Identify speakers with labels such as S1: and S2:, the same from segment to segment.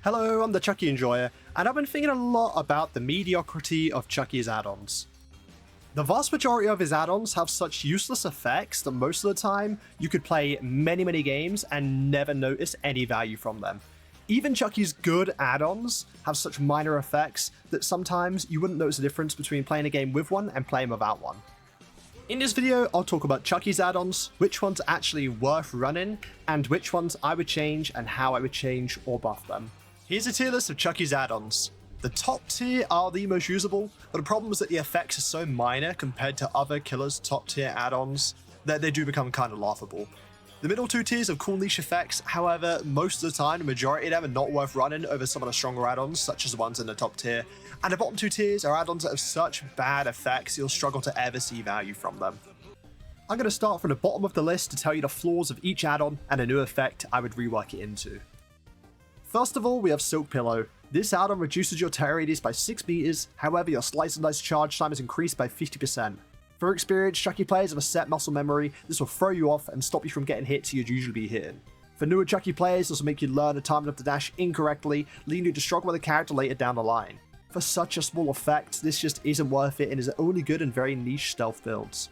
S1: Hello, I'm the Chucky Enjoyer, and I've been thinking a lot about the mediocrity of Chucky's add-ons. The vast majority of his add-ons have such useless effects that most of the time, you could play many games and never notice any value from them. Even Chucky's good add-ons have such minor effects that sometimes you wouldn't notice the difference between playing a game with one and playing without one. In this video, I'll talk about Chucky's add-ons, which ones are actually worth running, and which ones I would change and how I would change or buff them. Here's a tier list of Chucky's add-ons. The top tier are the most usable, but the problem is that the effects are so minor compared to other killers' top tier add-ons that they do become kind of laughable. The middle two tiers have cool niche effects, however, most of the time, the majority of them are not worth running over some of the stronger add-ons, such as the ones in the top tier, and the bottom two tiers are add-ons that have such bad effects you'll struggle to ever see value from them. I'm going to start from the bottom of the list to tell you the flaws of each add-on and a new effect I would rework it into. First of all, we have Silk Pillow. This add-on reduces your tear radius by 6 meters, however your slice and dice charge time is increased by 50%. For experienced Chucky players with a set muscle memory, this will throw you off and stop you from getting hits you'd usually be hitting. For newer Chucky players, this will make you learn the timing of the dash incorrectly, leading you to struggle with the character later down the line. For such a small effect, this just isn't worth it and is only good in very niche stealth builds.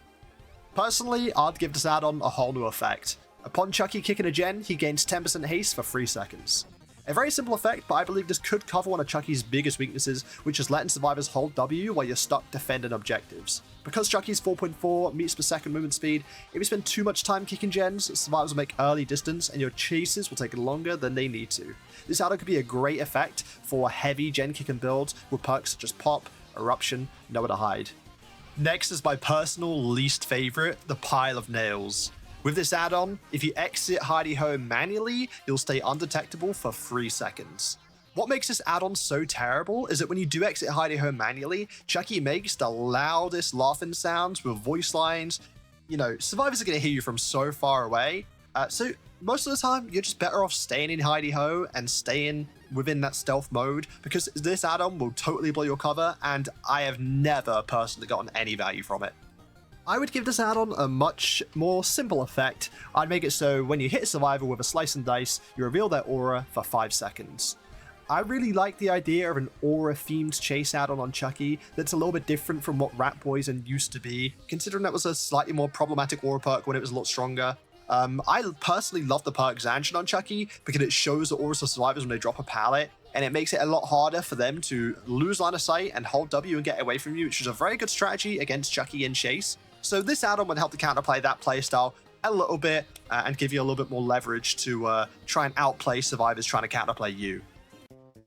S1: Personally, I'd give this add-on a whole new effect. Upon Chucky kicking a gen, he gains 10% haste for 3 seconds. A very simple effect, but I believe this could cover one of Chucky's biggest weaknesses, which is letting survivors hold W while you're stuck defending objectives. Because Chucky's 4.4 meters per second movement speed, if you spend too much time kicking gens, survivors will make early distance and your chases will take longer than they need to. This add-on could be a great effect for heavy gen kicking builds with perks such as Pop, Eruption, Nowhere to Hide. Next is my personal least favorite, the Pile of Nails. With this add-on, if you exit Hidey Ho manually, you'll stay undetectable for 3 seconds. What makes this add-on so terrible is that when you do exit Hidey Ho manually, Chucky makes the loudest laughing sounds with voice lines. You know, survivors are going to hear you from so far away. So most of the time, you're just better off staying in Hidey Ho and staying within that stealth mode, because this add-on will totally blow your cover, and I have never personally gotten any value from it. I would give this add-on a much more simple effect. I'd make it so when you hit a survivor with a slice and dice, you reveal their aura for 5 seconds. I really like the idea of an aura-themed chase add-on on Chucky that's a little bit different from what Rat Poison used to be, considering that was a slightly more problematic aura perk when it was a lot stronger. I personally love the perk Zanchin on Chucky because it shows the auras of survivors when they drop a pallet, and it makes it a lot harder for them to lose line of sight and hold W and get away from you, which is a very good strategy against Chucky in chase. So this add-on would help to counterplay that playstyle a little bit and give you a little bit more leverage to try and outplay survivors trying to counterplay you.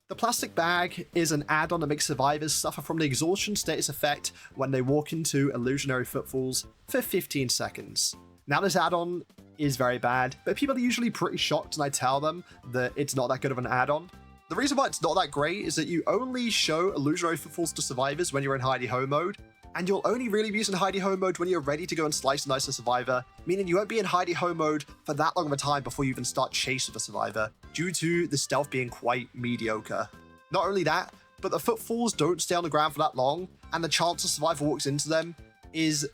S1: The Plastic Bag is an add-on that makes survivors suffer from the exhaustion status effect when they walk into illusionary footfalls for 15 seconds. Now this add-on is very bad, but people are usually pretty shocked when I tell them that it's not that good of an add-on. The reason why it's not that great is that you only show illusionary footfalls to survivors when you're in Hidey Ho mode, and you'll only really be using Hidey Ho mode when you're ready to go and slice and dice a survivor, meaning you won't be in Hidey Ho mode for that long of a time before you even start chase with a survivor, due to the stealth being quite mediocre. Not only that, but the footfalls don't stay on the ground for that long, and the chance a survivor walks into them is,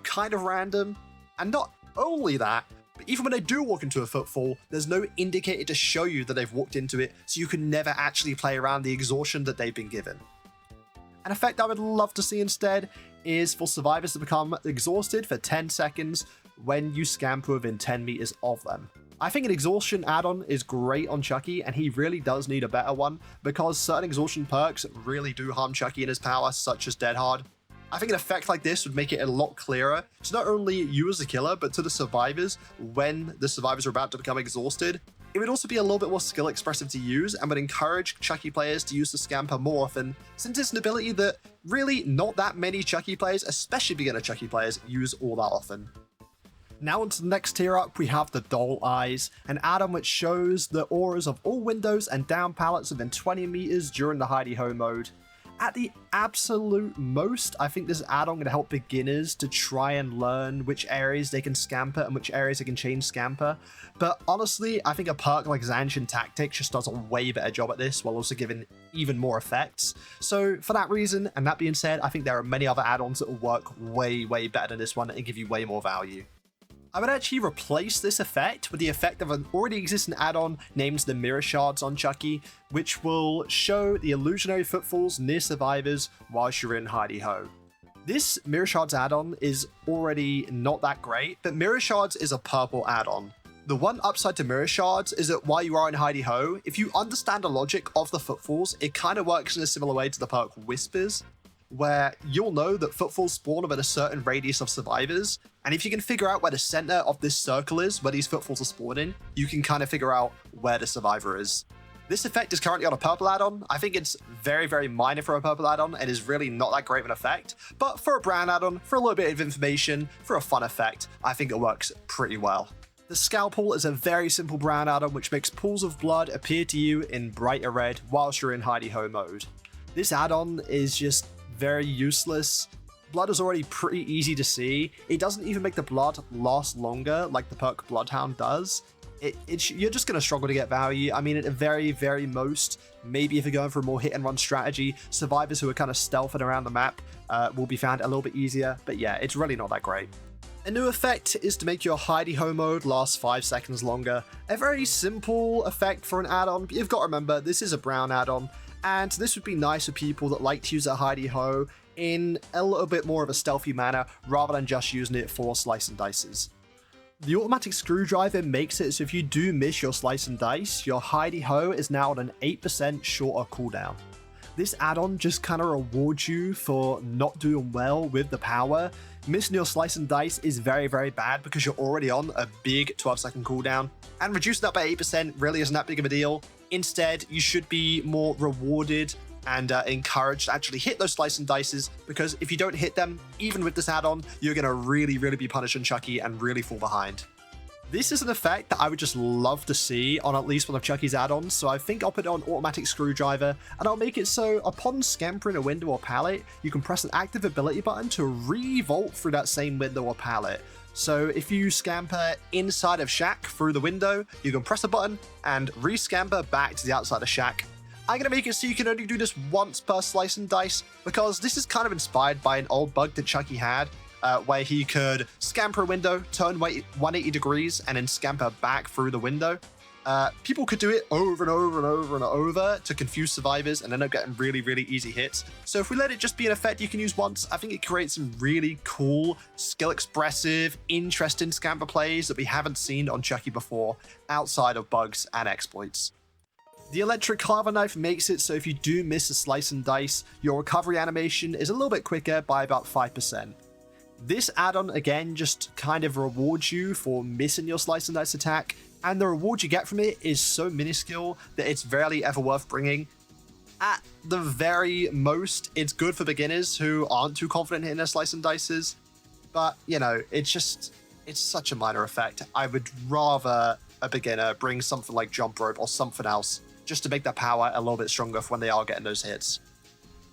S1: kind of random. And not only that, but even when they do walk into a footfall, there's no indicator to show you that they've walked into it, so you can never actually play around the exhaustion that they've been given. An effect I would love to see instead is for survivors to become exhausted for 10 seconds when you scamper within 10 meters of them. I think an exhaustion add-on is great on Chucky, and he really does need a better one, because certain exhaustion perks really do harm Chucky in his power, such as Dead Hard. I think an effect like this would make it a lot clearer to not only you as a killer, but to the survivors when the survivors are about to become exhausted. It would also be a little bit more skill expressive to use and would encourage Chucky players to use the scamper more often, since it's an ability that really not that many Chucky players, especially beginner Chucky players, use all that often. Now onto the next tier up, we have the Doll Eyes, an add-on which shows the auras of all windows and down pallets within 20 meters during the Hidey Ho mode. At the absolute most, I think this add-on can help beginners to try and learn which areas they can scamper and which areas they can chain scamper. But honestly, I think a perk like Zanchin Tactics just does a way better job at this, while also giving even more effects. So for that reason, and that being said, I think there are many other add-ons that will work way better than this one and give you way more value. I would actually replace this effect with the effect of an already existing add-on named the Mirror Shards on Chucky, which will show the illusionary footfalls near survivors whilst you're in hidey ho. This Mirror Shards add-on is already not that great, but Mirror Shards is a purple add-on. The one upside to Mirror Shards is that while you are in hidey ho, if you understand the logic of the footfalls, it kind of works in a similar way to the perk Whispers, where you'll know that footfalls spawn within a certain radius of survivors, and if you can figure out where the center of this circle is, where these footfalls are spawning, you can kind of figure out where the survivor is. This effect is currently on a purple add-on. I think it's very, very minor for a purple add-on and is really not that great of an effect, but for a brown add-on, for a little bit of information, for a fun effect, I think it works pretty well. The Scalpel is a very simple brown add-on which makes pools of blood appear to you in brighter red whilst you're in hidey ho mode. This add-on is just very useless. Blood is already pretty easy to see. It doesn't even make the blood last longer like the perk Bloodhound does. You're just going to struggle to get value. I mean, at the very, very most, maybe if you're going for a more hit and run strategy, survivors who are kind of stealthing around the map will be found a little bit easier. But yeah, it's really not that great. A new effect is to make your hidey ho mode last 5 seconds longer. A very simple effect for an add-on, but you've got to remember this is a brown add-on, and this would be nice for people that like to use a hidey ho in a little bit more of a stealthy manner rather than just using it for slice and dices. The automatic screwdriver makes it so if you do miss your slice and dice, your hidey ho is now on an 8% shorter cooldown. This add-on just kind of rewards you for not doing well with the power. Missing your slice and dice is very, very bad because you're already on a big 12-second cooldown, and reducing that by 8% really isn't that big of a deal. Instead, you should be more rewarded and encouraged to actually hit those slice and dices, because if you don't hit them, even with this add-on, you're going to really, really be punished on Chucky and really fall behind. This is an effect that I would just love to see on at least one of Chucky's add-ons, so I think I'll put it on automatic screwdriver, and I'll make it so upon scampering a window or pallet, you can press an active ability button to re-vault through that same window or pallet. So if you scamper inside of Shack through the window, you can press a button and re-scamper back to the outside of Shack. I'm going to make it so you can only do this once per slice and dice, because this is kind of inspired by an old bug that Chucky had, where he could scamper a window, turn 180 degrees, and then scamper back through the window. People could do it over and over and over and over to confuse survivors and end up getting really, really easy hits. So if we let it just be an effect you can use once, I think it creates some really cool, skill-expressive, interesting scamper plays that we haven't seen on Chucky before, outside of bugs and exploits. The electric carver knife makes it so if you do miss a slice and dice, your recovery animation is a little bit quicker by about 5%. This add-on again just kind of rewards you for missing your slice and dice attack, and the reward you get from it is so minuscule that it's rarely ever worth bringing. At the very most, it's good for beginners who aren't too confident hitting their slice and dices, but you know, it's such a minor effect. I would rather a beginner bring something like jump rope or something else just to make their power a little bit stronger for when they are getting those hits.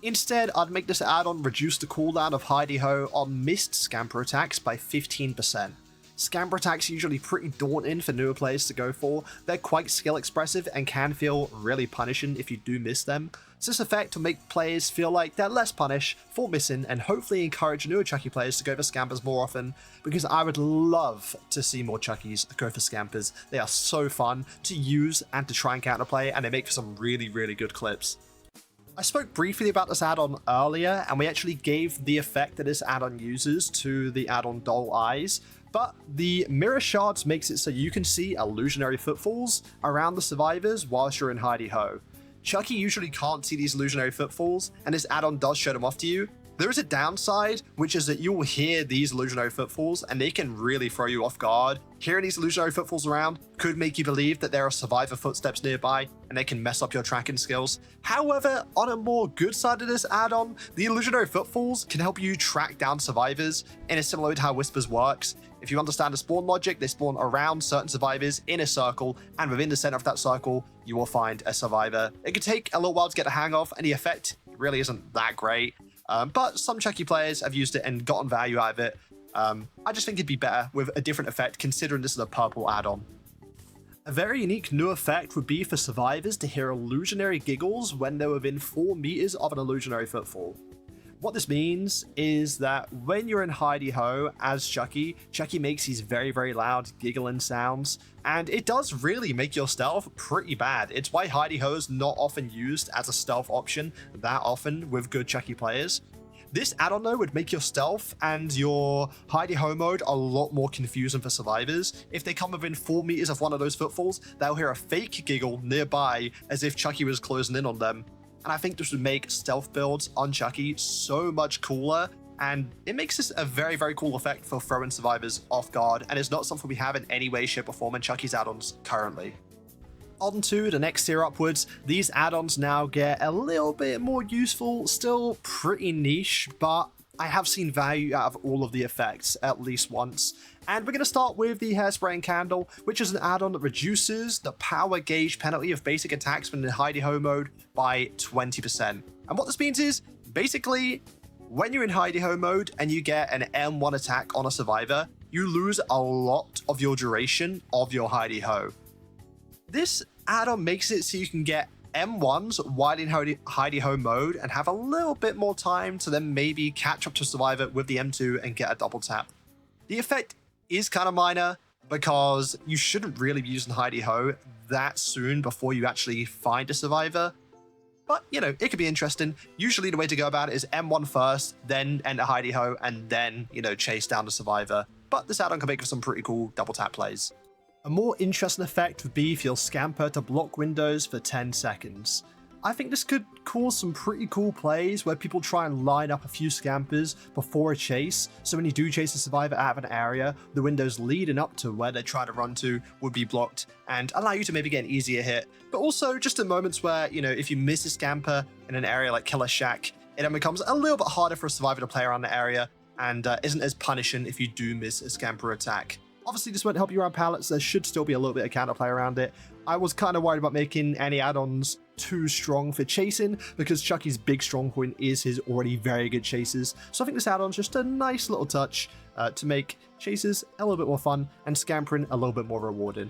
S1: Instead, I'd make this add-on reduce the cooldown of hidey ho on missed scamper attacks by 15%. Scamper attacks are usually pretty daunting for newer players to go for. They're quite skill expressive and can feel really punishing if you do miss them. So this effect will make players feel like they're less punished for missing, and hopefully encourage newer Chucky players to go for scampers more often, because I would love to see more Chuckies go for scampers. They are so fun to use and to try and counterplay, and they make for some really, really good clips. I spoke briefly about this add-on earlier, and we actually gave the effect that this add-on uses to the add-on Doll Eyes, but the Mirror Shards makes it so you can see illusionary footfalls around the survivors whilst you're in hidey ho. Chucky usually can't see these illusionary footfalls, and this add-on does show them off to you. There is a downside, which is that you will hear these illusionary footfalls, and they can really throw you off guard. Hearing these illusionary footfalls around could make you believe that there are survivor footsteps nearby, and they can mess up your tracking skills. However, on a more good side of this add-on, the illusionary footfalls can help you track down survivors in a similar way to how Whispers works. If you understand the spawn logic, they spawn around certain survivors in a circle, and within the center of that circle, you will find a survivor. It could take a little while to get the hang of, and the effect really isn't that great. But some Chucky players have used it and gotten value out of it. I just think it'd be better with a different effect, considering this is a purple add-on. A very unique new effect would be for survivors to hear illusionary giggles when they're within 4 meters of an illusionary footfall. What this means is that when you're in hidey ho as Chucky, Chucky makes these very, very loud giggling sounds, and it does really make your stealth pretty bad. It's why hidey ho is not often used as a stealth option that often with good Chucky players. This add-on though would make your stealth and your hidey ho mode a lot more confusing for survivors. If they come within 4 meters of one of those footfalls, they'll hear a fake giggle nearby as if Chucky was closing in on them. And I think this would make stealth builds on Chucky so much cooler, and it makes this a very, very cool effect for throwing survivors off guard, and it's not something we have in any way, shape, or form in Chucky's add-ons currently. On to the next tier upwards, these add-ons now get a little bit more useful, still pretty niche, but I have seen value out of all of the effects at least once. And we're going to start with the Hairspraying Candle, which is an add-on that reduces the power gauge penalty of basic attacks when in hidey ho mode by 20%. And what this means is, basically, when you're in hidey ho mode and you get an M1 attack on a survivor, you lose a lot of your duration of your hidey ho. This add-on makes it so you can get M1s while in hidey ho mode and have a little bit more time to then maybe catch up to survivor with the M2 and get a double tap. The effect is kind of minor because you shouldn't really be using hidey ho that soon before you actually find a survivor. But, you know, it could be interesting. Usually the way to go about it is M1 first, then enter hidey ho, and then, you know, chase down the survivor. But this add-on can make for some pretty cool double tap plays. A more interesting effect would be if you'll scamper to block windows for 10 seconds. I think this could cause some pretty cool plays where people try and line up a few scampers before a chase, so when you do chase a survivor out of an area, the windows leading up to where they're trying to run to would be blocked and allow you to maybe get an easier hit. But also just in moments where, you know, if you miss a scamper in an area like Killer Shack, it then becomes a little bit harder for a survivor to play around the area and isn't as punishing if you do miss a scamper attack. Obviously, this won't help you around pallets. There should still be a little bit of counterplay around it. I was kind of worried about making any add-ons too strong for chasing because Chucky's big strong point is his already very good chases. So I think this add-on's just a nice little touch to make chases a little bit more fun and scampering a little bit more rewarding.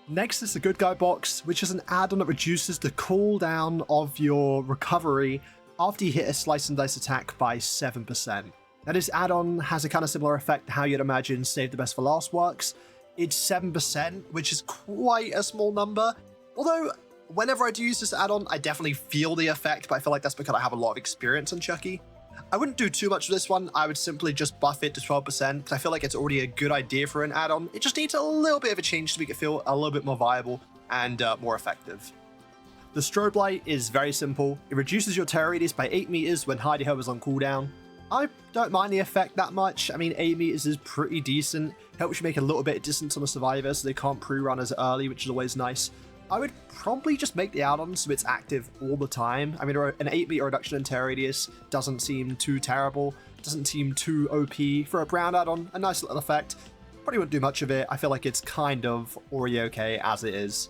S1: Next is the Good Guy Box, which is an add-on that reduces the cooldown of your recovery after you hit a slice and dice attack by 7%. Now, this add-on has a kind of similar effect to how you'd imagine Save the Best for Last works. It's 7%, which is quite a small number. Although, whenever I do use this add-on, I definitely feel the effect, but I feel like that's because I have a lot of experience on Chucky. I wouldn't do too much with this one. I would simply just buff it to 12%, because I feel like it's already a good idea for an add-on. It just needs a little bit of a change to make it feel a little bit more viable and more effective. The Strobe Light is very simple. It reduces your terror radius by 8 meters when hidey ho is on cooldown. I don't mind the effect that much. I mean, 8 meters is pretty decent. Helps you make a little bit of distance on the survivor so they can't pre-run as early, which is always nice. I would probably just make the add-on so it's active all the time. I mean, an 8 meter reduction in terror radius doesn't seem too terrible. Doesn't seem too OP. For a brown add-on, a nice little effect. Probably wouldn't do much of it. I feel like it's kind of already okay as it is.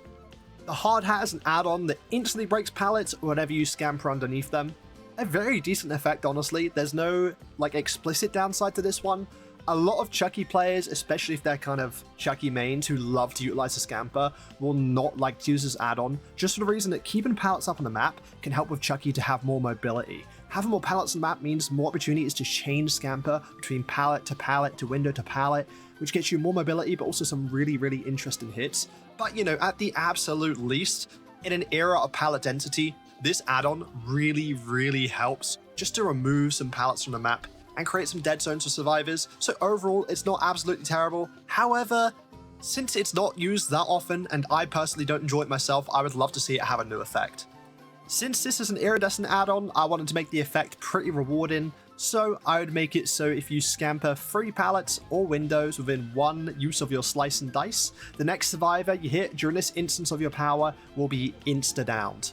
S1: The Hard Hat is an add-on that instantly breaks pallets whenever you scamper underneath them. A very decent effect, honestly. There's no like explicit downside to this one. A lot of Chucky players, especially if they're kind of Chucky mains who love to utilize the scamper, will not like to use this add-on, just for the reason that keeping pallets up on the map can help with Chucky to have more mobility. Having more pallets on the map means more opportunities to change scamper between pallet to window to pallet, which gets you more mobility but also some really, really interesting hits. But you know, at the absolute least, in an era of pallet density, this add-on really, really helps just to remove some pallets from the map and create some dead zones for survivors. So overall, it's not absolutely terrible. However, since it's not used that often and I personally don't enjoy it myself, I would love to see it have a new effect. Since this is an iridescent add-on, I wanted to make the effect pretty rewarding, so I would make it so if you scamper 3 pallets or windows within 1 use of your slice and dice, the next survivor you hit during this instance of your power will be insta-downed.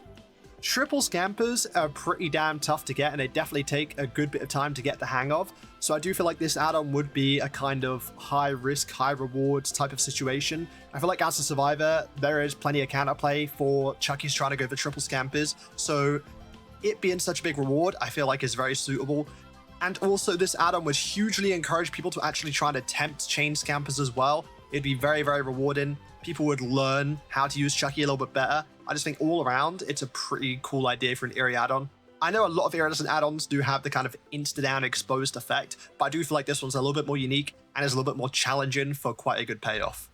S1: Triple scampers are pretty damn tough to get, and they definitely take a good bit of time to get the hang of, so I do feel like this add-on would be a kind of high risk, high rewards type of situation. I feel like as a survivor, there is plenty of counterplay for Chucky's trying to go for triple scampers, so it being such a big reward, I feel like is very suitable. And also this add-on would hugely encourage people to actually try and attempt chain scampers as well. It'd be very, very rewarding. People would learn how to use Chucky a little bit better. I just think all around, it's a pretty cool idea for an eerie add-on. I know a lot of iridescent add-ons do have the kind of insta-down exposed effect, but I do feel like this one's a little bit more unique and is a little bit more challenging for quite a good payoff.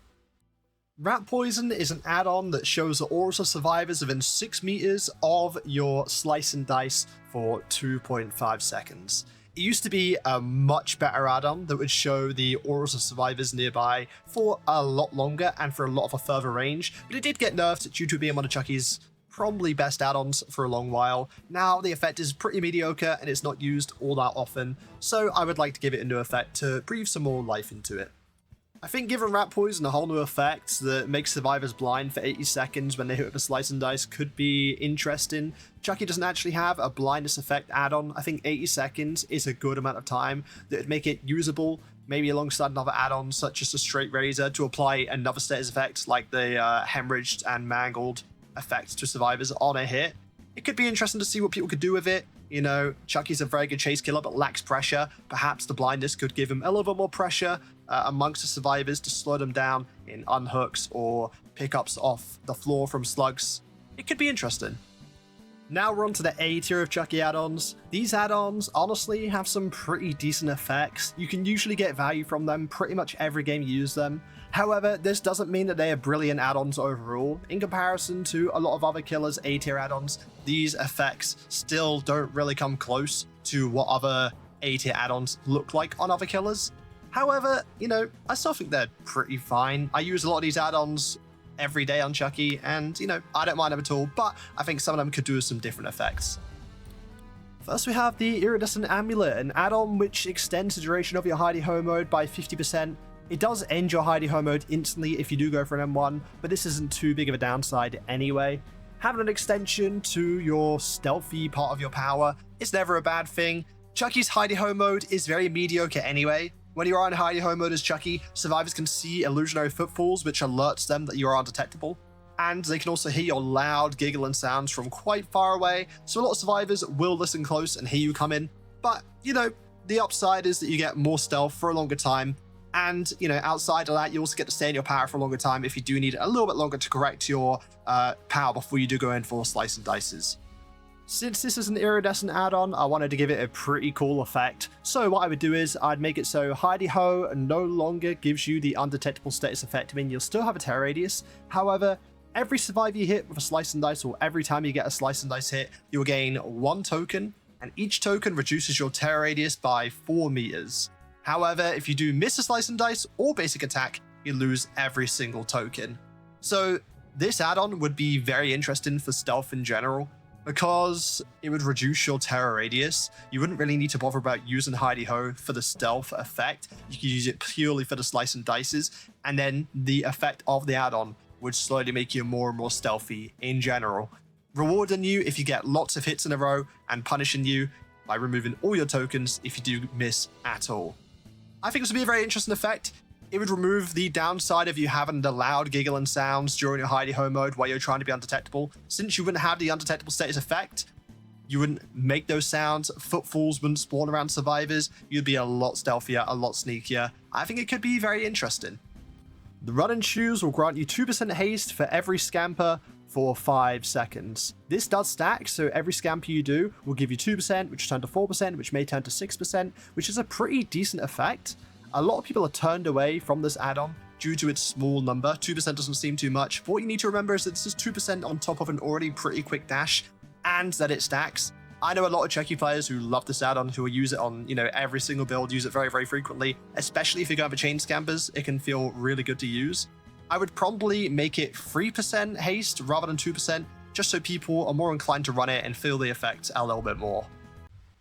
S1: Rat Poison is an add-on that shows the auras of survivors within 6 meters of your slice and dice for 2.5 seconds. It used to be a much better add-on that would show the auras of survivors nearby for a lot longer and for a lot of a further range, but it did get nerfed due to being one of Chucky's probably best add-ons for a long while. Now the effect is pretty mediocre and it's not used all that often, so I would like to give it a new effect to breathe some more life into it. I think giving Rat Poison a whole new effect that makes survivors blind for 80 seconds when they hit with a slice and dice could be interesting. Chucky doesn't actually have a blindness effect add-on. I think 80 seconds is a good amount of time that would make it usable, maybe alongside another add-on such as a Straight Razor to apply another status effect like the Hemorrhaged and Mangled effect to survivors on a hit. It could be interesting to see what people could do with it. You know, Chucky's a very good chase killer but lacks pressure. Perhaps the blindness could give him a little bit more pressure amongst the survivors to slow them down in unhooks or pickups off the floor from slugs. It could be interesting. Now we're on to the A tier of Chucky add-ons. These add-ons honestly have some pretty decent effects. You can usually get value from them pretty much every game you use them. However, this doesn't mean that they are brilliant add-ons overall. In comparison to a lot of other killers' A tier add-ons, these effects still don't really come close to what other A tier add-ons look like on other killers. However, you know, I still think they're pretty fine. I use a lot of these add-ons every day on Chucky, and, you know, I don't mind them at all, but I think some of them could do some different effects. First we have the Iridescent Amulet, an add-on which extends the duration of your hidey-ho mode by 50%. It does end your hidey-ho mode instantly if you do go for an M1, but this isn't too big of a downside anyway. Having an extension to your stealthy part of your power is never a bad thing. Chucky's hidey-ho mode is very mediocre anyway. When you're on hidey-ho mode as Chucky, survivors can see illusionary footfalls which alerts them that you are undetectable. And they can also hear your loud giggling sounds from quite far away, so a lot of survivors will listen close and hear you come in. But, you know, the upside is that you get more stealth for a longer time, and, you know, outside of that, you also get to stay in your power for a longer time if you do need a little bit longer to correct your power before you do go in for slice and dices. Since this is an iridescent add-on, I wanted to give it a pretty cool effect. So what I would do is I'd make it so hidey-ho no longer gives you the undetectable status effect. I mean, you'll still have a terror radius. However, every survivor you hit with a slice and dice, or every time you get a slice and dice hit, you'll gain 1 token, and each token reduces your terror radius by 4 meters. However, if you do miss a slice and dice or basic attack, you lose every single token. So this add-on would be very interesting for stealth in general, because it would reduce your terror radius. You wouldn't really need to bother about using hidey-ho for the stealth effect. You could use it purely for the slice and dices, and then the effect of the add-on would slowly make you more and more stealthy in general, rewarding you if you get lots of hits in a row and punishing you by removing all your tokens if you do miss at all. I think this would be a very interesting effect. It would remove the downside of you having the loud giggling sounds during your hidey-ho mode while you're trying to be undetectable. Since you wouldn't have the undetectable status effect, you wouldn't make those sounds, footfalls wouldn't spawn around survivors, you'd be a lot stealthier, a lot sneakier. I think it could be very interesting. The running shoes will grant you 2% haste for every scamper for 5 seconds. This does stack, so every scamper you do will give you 2%, which turn to 4%, which may turn to 6%, which is a pretty decent effect. A lot of people are turned away from this add-on due to its small number. 2% doesn't seem too much. But what you need to remember is that this is 2% on top of an already pretty quick dash, and that it stacks. I know a lot of Chucky players who love this add-on, who will use it on, you know, every single build, use it very, very frequently, especially if you're going for chain scampers. It can feel really good to use. I would probably make it 3% haste rather than 2%, just so people are more inclined to run it and feel the effect a little bit more.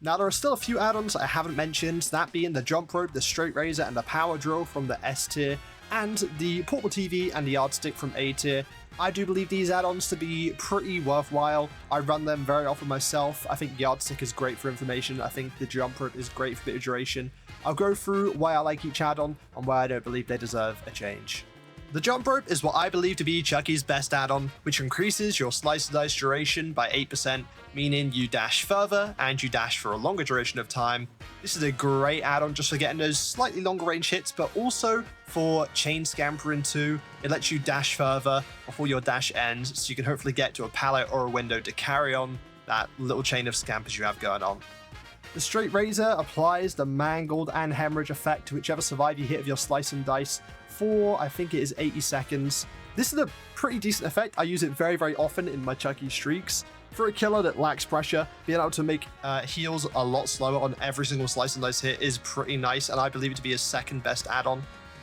S1: Now, there are still a few add-ons I haven't mentioned, that being the Jump Rope, the Straight Razor, and the Power Drill from the S tier, and the Portable TV and the Yardstick from A tier. I do believe these add-ons to be pretty worthwhile. I run them very often myself. I think Yardstick is great for information. I think the Jump Rope is great for bit of duration. I'll go through why I like each add-on and why I don't believe they deserve a change. The Jump Rope is what I believe to be Chucky's best add-on, which increases your slice and dice duration by 8%, meaning you dash further and you dash for a longer duration of time. This is a great add-on just for getting those slightly longer range hits, but also for chain scampering too. It lets you dash further before your dash ends, so you can hopefully get to a pallet or a window to carry on. that little chain of scampers you have going on. The Straight Razor applies the Mangled and Hemorrhage effect to whichever survivor you hit with your Slice and Dice for, I think it is 80 seconds. This is a pretty decent effect. I use it very, very often in my Chucky streaks. For a killer that lacks pressure, being able to make heals a lot slower on every single Slice and Dice hit is pretty nice, and I believe it to be his second best add-on.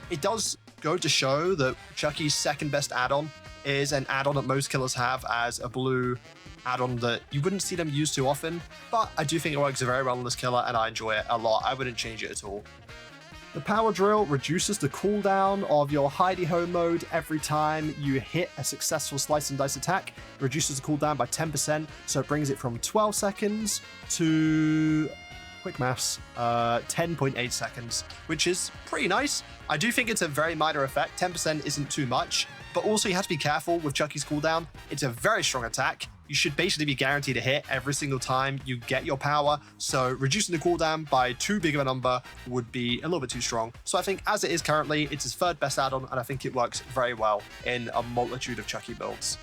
S1: It does go to show that Chucky's second best add-on is an add-on that most killers have as a blue add-on that you wouldn't see them use too often, but I do think it works very well on this killer, and I enjoy it a lot. I wouldn't change it at all. The Power Drill reduces the cooldown of your hidey-ho mode every time you hit a successful Slice and Dice attack. It reduces the cooldown by 10%, so it brings it from 12 seconds to, quick maths, 10.8 seconds, which is pretty nice. I do think it's a very minor effect. 10% isn't too much, but also you have to be careful with Chucky's cooldown. It's a very strong attack. You should basically be guaranteed a hit every single time you get your power, so reducing the cooldown by too big of a number would be a little bit too strong. So I think as it is currently, it's his third best add-on, and I think it works very well in a multitude of Chucky builds.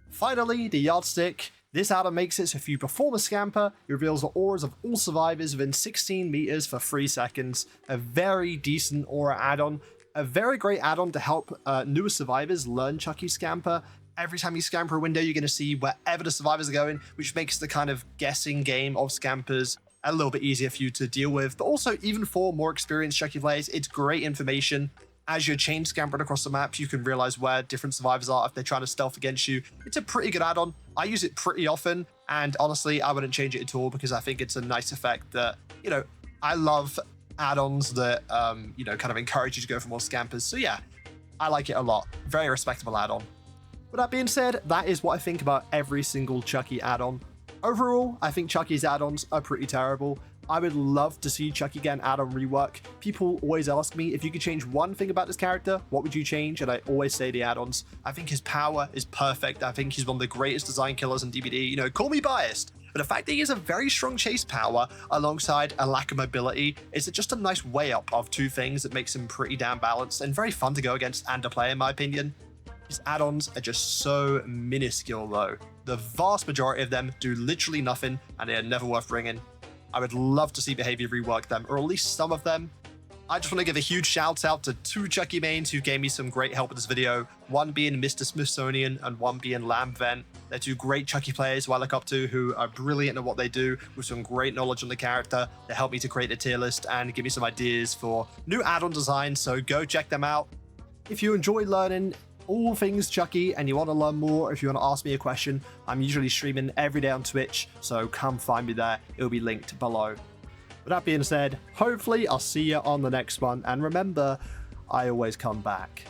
S1: Finally, the Yardstick. This add-on makes it so if you perform a scamper, it reveals the auras of all survivors within 16 meters for 3 seconds. A very decent aura add-on. A very great add-on to help newer survivors learn Chucky Scamper. Every time you scamper a window, you're going to see wherever the survivors are going, which makes the kind of guessing game of scampers a little bit easier for you to deal with. But also, even for more experienced Chucky players, it's great information. As you're chain scampering across the map, you can realize where different survivors are if they're trying to stealth against you. It's a pretty good add-on. I use it pretty often, and honestly, I wouldn't change it at all because I think it's a nice effect that, you know, I love add-ons that, you know, kind of encourage you to go for more scampers. So yeah, I like it a lot. Very respectable add-on. With that being said, that is what I think about every single Chucky add-on. Overall, I think Chucky's add-ons are pretty terrible. I would love to see Chucky get an add-on rework. People always ask me, if you could change one thing about this character, what would you change? And I always say the add-ons. I think his power is perfect. I think he's one of the greatest design killers in DBD. You know, call me biased, but the fact that he has a very strong chase power alongside a lack of mobility is just a nice way up of two things that makes him pretty damn balanced and very fun to go against and to play, in my opinion. His add-ons are just so minuscule though. The vast majority of them do literally nothing, and they are never worth bringing. I would love to see Behavior rework them, or at least some of them. I just want to give a huge shout out to two Chucky mains who gave me some great help with this video, one being Mr. Smithsonian and one being Lambvent. They're two great Chucky players who I look up to, who are brilliant at what they do with some great knowledge on the character. They helped me to create a tier list and give me some ideas for new add-on designs, so go check them out. If you enjoy learning all things Chucky and you want to learn more, if you want to ask me a question, I'm usually streaming every day on Twitch, so come find me there. It'll be linked below. With that being said, hopefully I'll see you on the next one, and remember, I always come back.